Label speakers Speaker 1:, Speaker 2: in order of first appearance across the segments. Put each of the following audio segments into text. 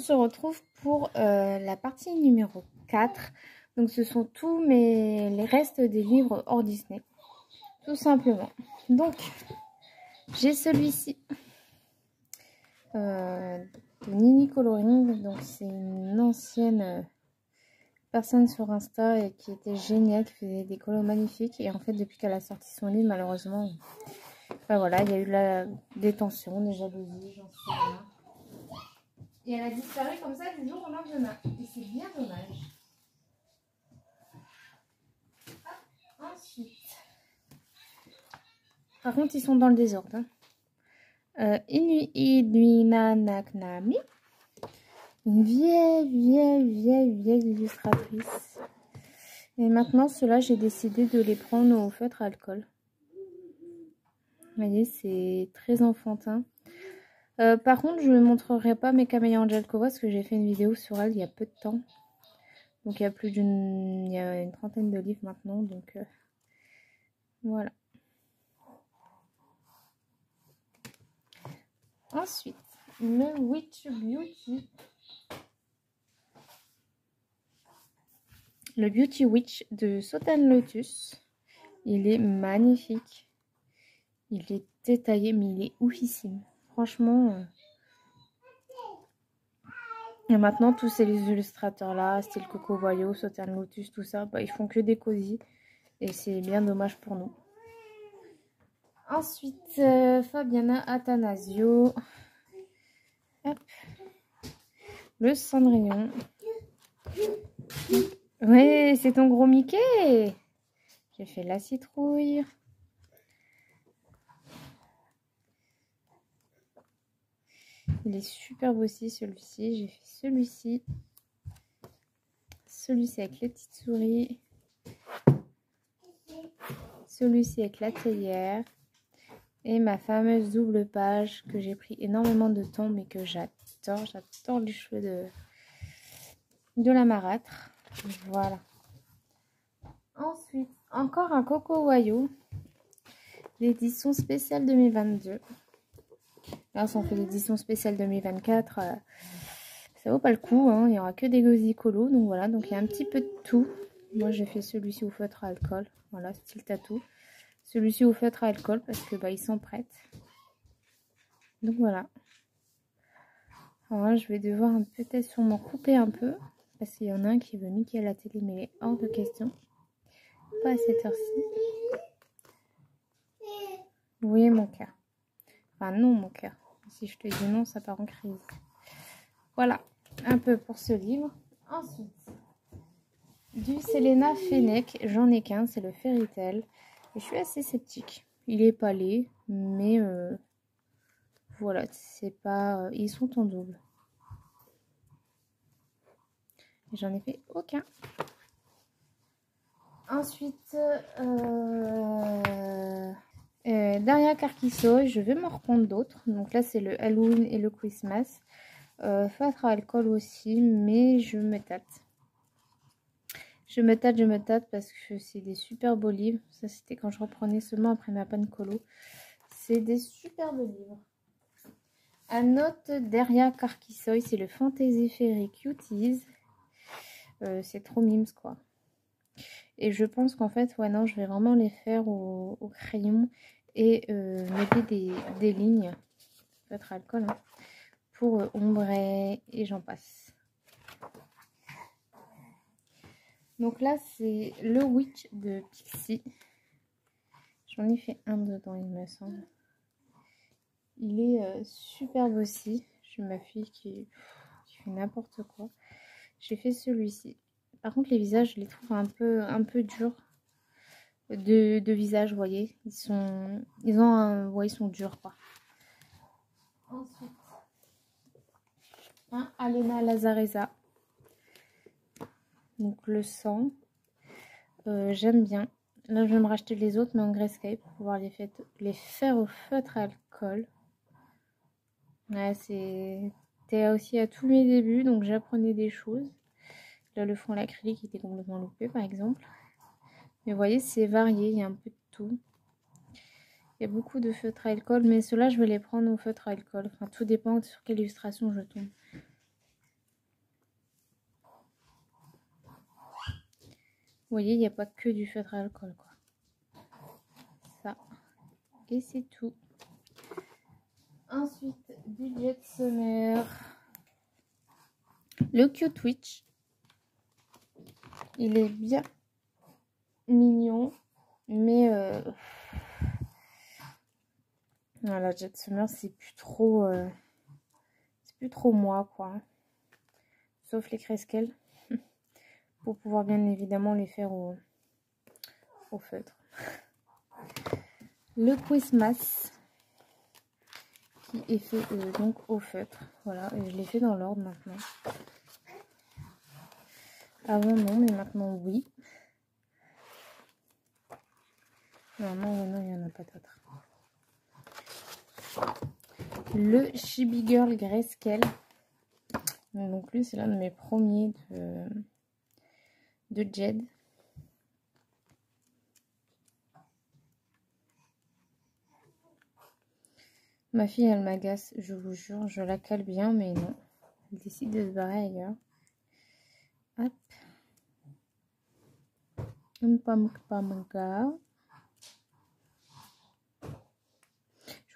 Speaker 1: se retrouve pour la partie numéro 4. Donc ce sont tous les restes des livres hors Disney. Tout simplement. Donc j'ai celui-ci de Nini Coloring. Donc c'est une ancienne personne sur Insta et qui était géniale, qui faisait des colos magnifiques. Et en fait depuis qu'elle a sorti son livre, malheureusement, ben voilà, il y a eu la détention, des jalousies, j'en sais rien. Et elle a disparu comme ça du jour au lendemain. Et c'est bien dommage. Ensuite. Par contre, ils sont dans le désordre. Inuinanaknami. Une vieille illustratrice. Et maintenant, ceux-là, j'ai décidé de les prendre au feutre à alcool. Vous voyez, c'est très enfantin. Par contre, je ne montrerai pas mes Camélia Angelkova parce que j'ai fait une vidéo sur elle il y a peu de temps. Donc, il y a il y a une trentaine de livres maintenant. Donc, voilà. Ensuite, le Witch Beauty. Le Beauty Witch de Soten Lotus. Il est magnifique. Il est détaillé, mais il est oufissime. Franchement. Et maintenant, tous ces illustrateurs-là, style Coco Voyo, Soten Lotus, tout ça, bah, ils font que des cosy. Et c'est bien dommage pour nous. Ensuite, Fabiana Attanasio. Hop. Le Cendrillon. Ouais, c'est ton gros Mickey. J'ai fait la citrouille. Il est superbe aussi celui-ci. J'ai fait celui-ci. Celui-ci avec les petites souris. Celui-ci avec la théière. Et ma fameuse double page que j'ai pris énormément de temps mais que j'adore. J'adore les cheveux de la marâtre. Voilà. Ensuite, encore un Coco Wayo. L'édition spéciale 2022. Là, si on fait l'édition spéciale 2024, ça vaut pas le coup. Hein. Il n'y aura que des gosiers colos. Donc voilà, donc il y a un petit peu de tout. Moi, j'ai fait celui-ci au feutre à alcool. Voilà, style tatou. Celui-ci au feutre à alcool parce que bah, il s'en prête. Donc voilà. Alors là, je vais devoir peut-être sûrement couper un peu. Parce qu'il y en a un qui veut Mickey à la télé, mais il est hors de question. Pas à cette heure-ci. Oui, mon cœur. Enfin, non, mon cœur. Si je te dis non, ça part en crise. Voilà, un peu pour ce livre. Ensuite, du Selena Fenech. J'en ai qu'un, c'est le Fairy Tail. Et je suis assez sceptique. Il est pas laid, mais voilà, c'est pas... ils sont en double. J'en ai fait aucun. Ensuite, Daria Carquisso, je vais m'en reprendre d'autres. Donc là, c'est le Halloween et le Christmas. Feutre à alcool aussi, mais je me tâte. Je me tâte parce que c'est des super beaux livres. Ça, c'était quand je reprenais seulement après ma panne colo. C'est des superbes livres. Un autre Daria Carquisso, c'est le Fantasy Fairy Cuties. C'est trop mimes, quoi. Et je pense qu'en fait, ouais, non, je vais vraiment les faire au crayon et mettre des lignes, peut-être alcool, hein, pour ombrer et j'en passe. Donc là, c'est le Witch de Pixie. J'en ai fait un dedans, il me semble. Il est superbe aussi. J'ai ma fille qui fait n'importe quoi. J'ai fait celui-ci. Par contre, les visages, je les trouve un peu durs. De visage, vous voyez, ils sont durs, quoi. Ensuite, un Alena Lazareza, donc le sang, j'aime bien. Là, je vais me racheter les autres, mais en Grayscale pour pouvoir les faire au feutre à alcool. Ouais, c'était aussi à tous mes débuts, donc j'apprenais des choses. Là, le fond à l'acrylique était complètement loupé, par exemple. Mais vous voyez, c'est varié, il y a un peu de tout. Il y a beaucoup de feutres à alcool, mais ceux-là, je vais les prendre au feutre à alcool. Enfin, tout dépend sur quelle illustration je tombe. voyez, il n'y a pas que du feutre à alcool, quoi. Ça. Et c'est tout. Ensuite, du Jet Summer. Le Cute Witch. Il est bien mignon. Mais voilà, Jet Summer, c'est plus trop moi, quoi. Sauf les Cresquels. Pour pouvoir bien évidemment les faire au feutre. Le Christmas qui est fait donc au feutre. Voilà, et je l'ai fait dans l'ordre maintenant. Avant non, mais maintenant oui. Non, il n'y en a pas d'autres. Le Chibi Girl Grayscale. Donc lui, c'est l'un de mes premiers de Jed. Ma fille, elle m'agace, je vous jure. Je la cale bien, mais non. Elle décide de se barrer ailleurs. Hop. Je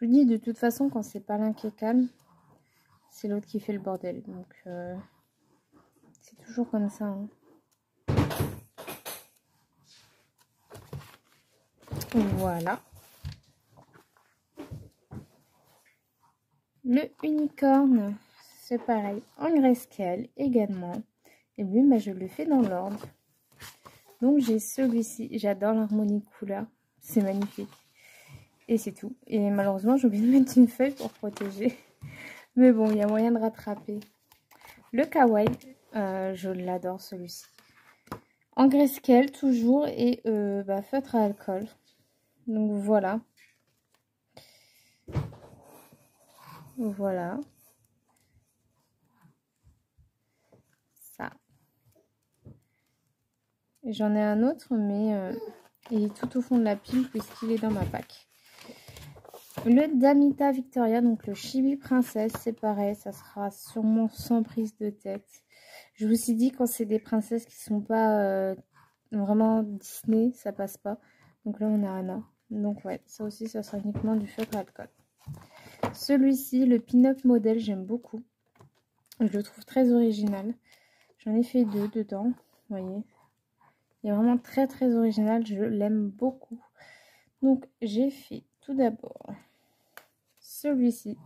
Speaker 1: vous dis, de toute façon, quand c'est pas l'un qui est calme, c'est l'autre qui fait le bordel. Donc, c'est toujours comme ça. Hein. Voilà. Le unicorne, c'est pareil, en grayscale également. Et lui, bah, je le fais dans l'ordre. Donc, j'ai celui-ci. J'adore l'harmonie couleur. C'est magnifique. Et c'est tout. Et malheureusement, j'ai oublié de mettre une feuille pour protéger. Mais bon, il y a moyen de rattraper. Le kawaii, je l'adore celui-ci. En grayscale toujours et feutre à alcool. Donc voilà. Voilà. Ça. J'en ai un autre, mais il est tout au fond de la pile puisqu'il est dans ma pack. Le Damita Victoria, donc le Chibi Princesse, c'est pareil, ça sera sûrement sans prise de tête. Je vous ai dit, quand c'est des princesses qui sont pas vraiment Disney, ça passe pas. Donc là, on a Anna. Donc ouais, ça aussi, ça sera uniquement du feutre à alcool. Celui-ci, le Pin-Up Model, j'aime beaucoup. Je le trouve très original. J'en ai fait 2 dedans, vous voyez. Il est vraiment très très original, je l'aime beaucoup. Donc j'ai fait tout d'abord celui-ci.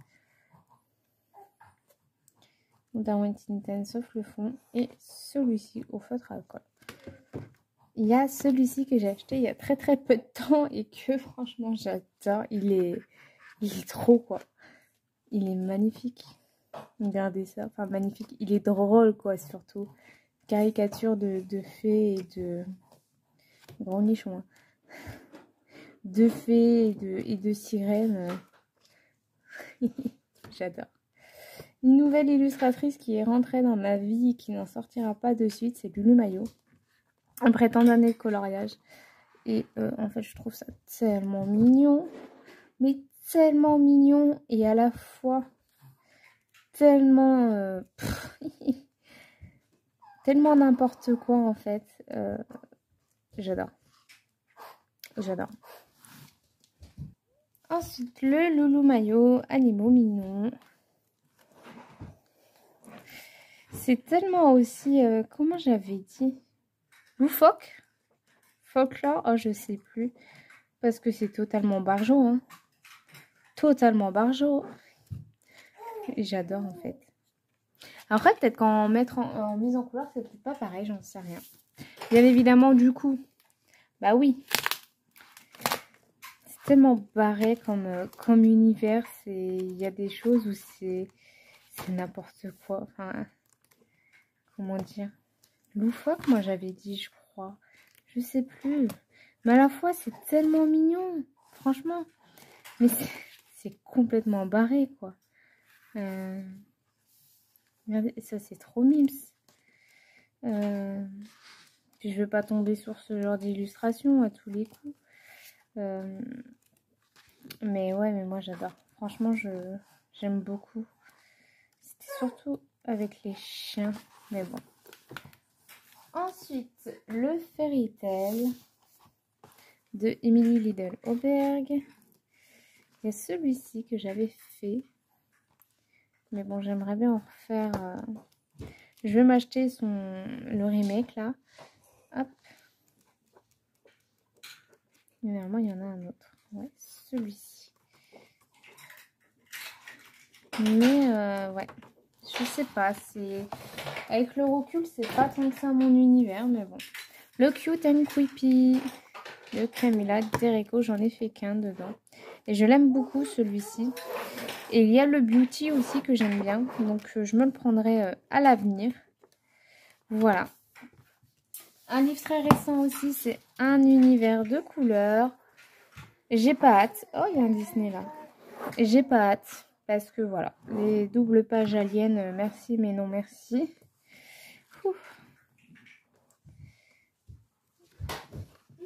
Speaker 1: Darwin Tintin sauf le fond. Et celui-ci au feutre à alcool. Il y a celui-ci que j'ai acheté il y a très très peu de temps et que franchement j'adore. Il est trop quoi. Il est magnifique. Regardez ça. Enfin magnifique. Il est drôle quoi surtout. Caricature de fées et de... Grand nichon. Hein. De fées et de sirènes. J'adore. Une nouvelle illustratrice qui est rentrée dans ma vie et qui n'en sortira pas de suite, c'est Lulu Maillot. Après tant d'années de coloriage. Et en fait, je trouve ça tellement mignon. Mais tellement mignon. Et à la fois tellement... tellement n'importe quoi en fait. J'adore. J'adore. Ensuite, le Loulou Maillot, animaux mignons. C'est tellement aussi... comment j'avais dit? Loufoque? Folklore? Oh, je sais plus. Parce que c'est totalement barjo. Hein. Totalement barjo. Et j'adore en fait. Après, peut-être qu'en mettre en mise en couleur, c'est peut-être pas pareil, j'en sais rien. Bien évidemment, du coup, bah oui. C'est tellement barré comme univers. Il y a des choses où c'est n'importe quoi. Enfin, comment dire? Loufoque, moi j'avais dit, je crois. Je sais plus. Mais à la fois, c'est tellement mignon. Franchement. Mais c'est complètement barré, quoi. Regardez, ça c'est trop mimes. Puis je veux pas tomber sur ce genre d'illustration à tous les coups. Mais ouais, mais moi j'adore. Franchement, j'aime beaucoup. C'était surtout avec les chiens. Mais bon. Ensuite, le Fairy Tail de Emily Lidl Auberg. Il y a celui-ci que j'avais fait. Mais bon, j'aimerais bien en refaire. Je vais m'acheter le remake là. Hop. Normalement, il y en a un autre. Ouais, celui-ci. Mais ouais, je sais pas. Avec le recul, c'est pas tant que ça mon univers, mais bon. Le Cute and Creepy de Camilla Derrico, j'en ai fait qu'un dedans. Et je l'aime beaucoup celui-ci. Et il y a le Beauty aussi que j'aime bien. Donc je me le prendrai à l'avenir. Voilà. Un livre très récent aussi, c'est Un univers de couleurs. J'ai pas hâte. Oh, il y a un Disney là. J'ai pas hâte. Parce que voilà, les doubles pages aliens, merci mais non merci. Ouf.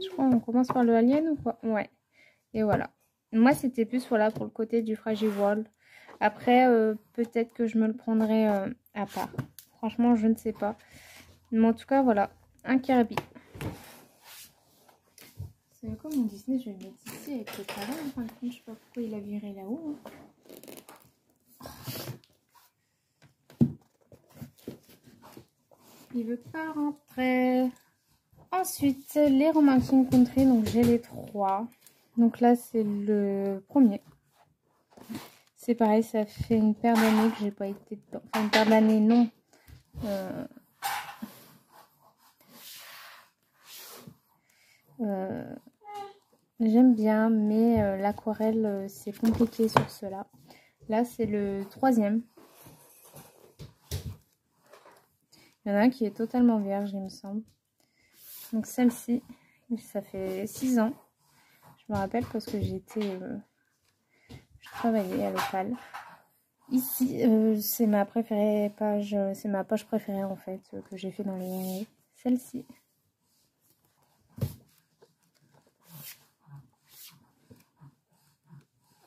Speaker 1: Je crois qu'on commence par le alien ou quoi? Ouais. Et voilà. Moi, c'était plus voilà pour le côté du Fragile World. Après, peut-être que je me le prendrai à part. Franchement, je ne sais pas. Mais en tout cas, voilà. Un Kirby. C'est comme mon Disney, je vais le mettre ici avec le talent. En fin de compte, je sais pas pourquoi il a viré là-haut. Hein. Il veut pas rentrer. Ensuite, les Romantic Country. Donc, j'ai les 3. Donc là, c'est le premier. C'est pareil, ça fait une paire d'années que j'ai pas été dedans. Enfin, une paire d'années, non. J'aime bien, mais l'aquarelle, c'est compliqué sur cela. Là, c'est le 3e. Il y en a un qui est totalement vierge, il me semble. Donc celle-ci, ça fait 6 ans. Je me rappelle parce que j'étais... je travaillais à l'Opal. Ici, c'est ma préférée page, c'est ma page préférée en fait que j'ai fait dans les lignées. Celle-ci.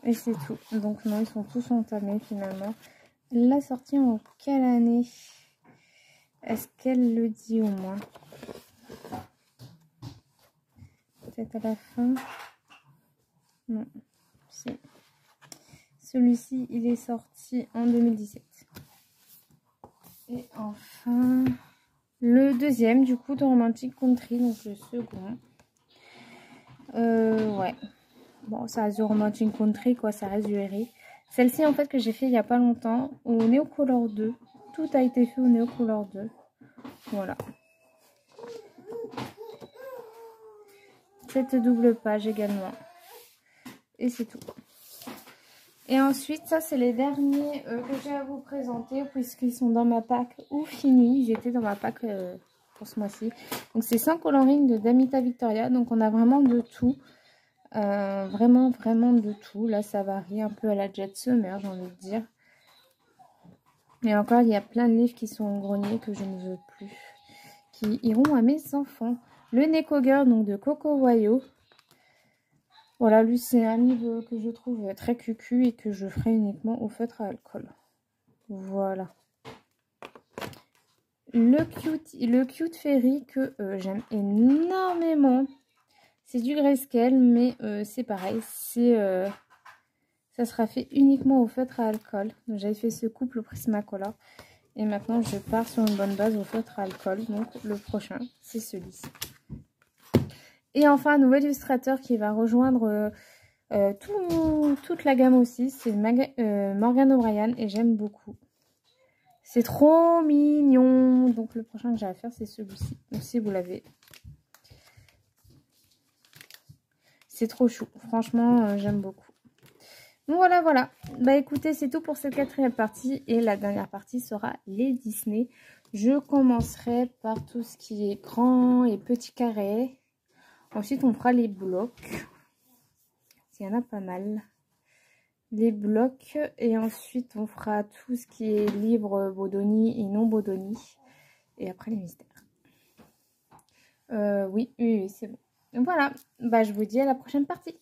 Speaker 1: Et c'est tout. Donc non, ils sont tous entamés finalement. La sortie en quelle année? Est-ce qu'elle le dit au moins? Peut-être à la fin? Non. Si. Celui-ci, il est sorti en 2017. Et enfin, le deuxième, du coup, de Romantic Country, donc le second. Ouais. Bon, ça reste du Romantic Country, quoi, ça reste du RI. Celle-ci, en fait, que j'ai fait il n'y a pas longtemps, au Neocolor 2. Tout a été fait au Neocolor 2. Voilà. Cette double page également. Et c'est tout. Et ensuite, ça, c'est les derniers que j'ai à vous présenter, puisqu'ils sont dans ma pack ou finis. J'étais dans ma pack pour ce mois-ci. Donc, c'est 100 colorings de Damita Victoria. Donc, on a vraiment de tout. Vraiment de tout. Là, ça varie un peu à la Jet Summer, j'ai envie de dire. Et encore, il y a plein de livres qui sont en grenier que je ne veux plus. Qui iront à mes enfants. Le Neko Girl, donc de Coco Wayo. Voilà, lui, c'est un livre que je trouve très cucu et que je ferai uniquement au feutre à alcool. Voilà. Le Cute Fairy que j'aime énormément. C'est du grayscale, mais c'est pareil. Ça sera fait uniquement au feutre à alcool. J'avais fait ce couple au Prismacolor. Et maintenant, je pars sur une bonne base au feutre à alcool. Donc, le prochain, c'est celui-ci. Et enfin, un nouvel illustrateur qui va rejoindre toute la gamme aussi. C'est Morgan O'Brien et j'aime beaucoup. C'est trop mignon. Donc, le prochain que j'ai à faire, c'est celui-ci. Donc, si vous l'avez... C'est trop chou. Franchement, j'aime beaucoup. Donc voilà. Bah écoutez, c'est tout pour cette 4e partie. Et la dernière partie sera les Disney. Je commencerai par tout ce qui est grand et petit carré. Ensuite, on fera les blocs. Il y en a pas mal. Les blocs. Et ensuite, on fera tout ce qui est livre Bodoni et non Bodoni. Et après, les mystères. Oui, c'est bon. Donc voilà. Bah, je vous dis à la prochaine partie.